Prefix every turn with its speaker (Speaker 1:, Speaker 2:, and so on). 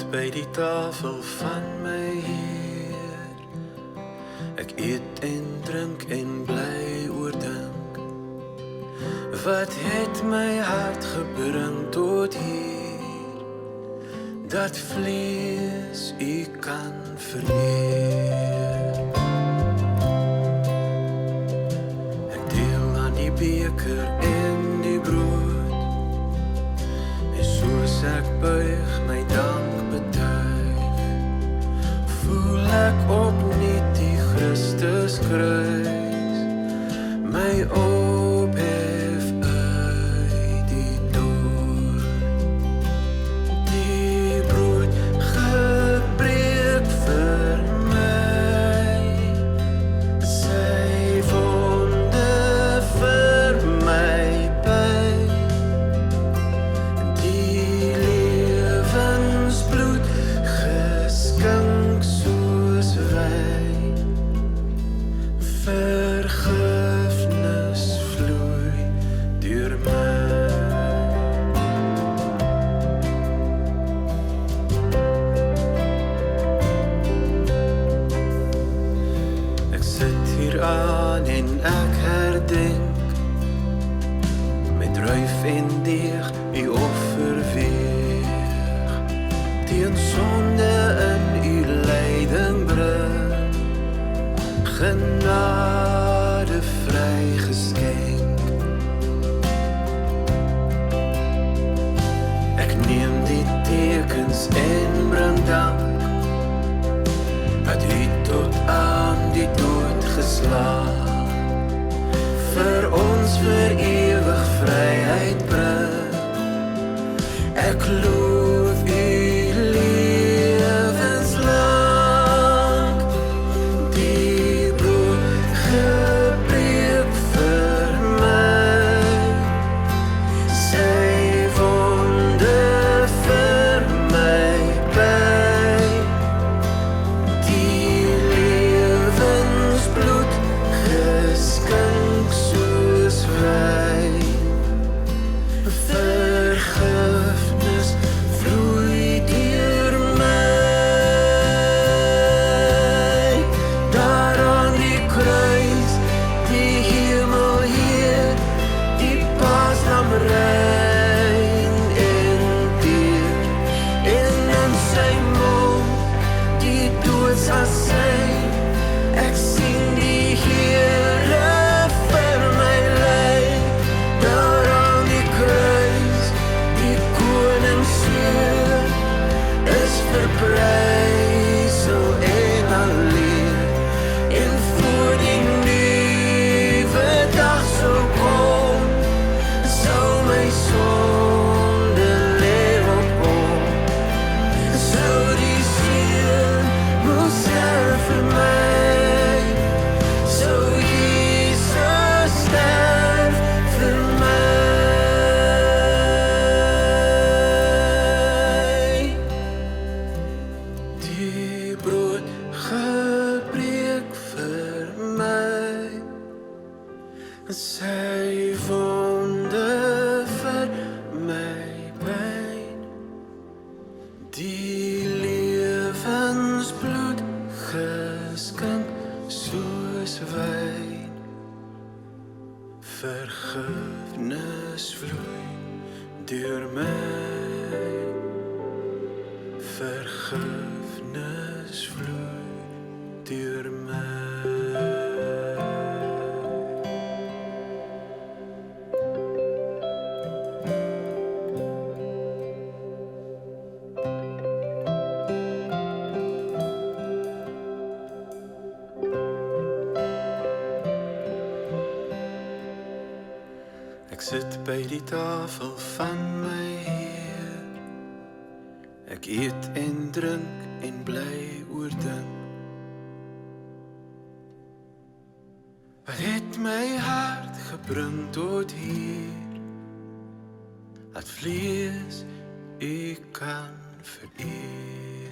Speaker 1: by die tafel van my Heer. Ek eet en drink en bly oordink. Wat het my hart gebring tot hier, dat vlees U kan vereer. Ek deel aan die beker en die brood, en soos ek buig my dank betuig, voel ek opnuut die Christus kruis, my ophef uit die dood. Die brood gebreek vir my, sy wonde vir my pyn, die lewensbloed geskink soos wyn, vergifnis vloei deur my. Ek sit hier aan en ek herdenk, met ruif en deeg U offer weeg, teen sonde in U lyding bring, genade vry geskenk. Ek neem die tekens en bring dank, dat U tot aan die dood geslaan, vir ons vir ewig vryheid bring. Ek loof U lewenslang, die brood gebreek vir my, sy wonde vir my pyn, die lewensbloed geskink soos wyn, vergifnis vloei deur my. Daar aan die kruis, die hemel Heer, die Paaslam rein en teer, en in sy mond die doodsasyn. Ek sien die Here vir my ly. Daar aan die kruis, die koning seun is verbrysel en alleen, en voor die nuwe dag sou kom, sou my sonde lê op hom, sou die seun moes sterf vir my, sou Jesus sterf vir my. Die brood gebreek vir my, sy wonde vir my pyn, die lewensbloed geskink soos wyn, vergifnis vloei deur my, vergifnis vloei deur my. Ek sit by die tafel van my Heer, ek eet en drink en bly oordink. Wat het my hart gebring tot hier, dat vlees U kan vereer.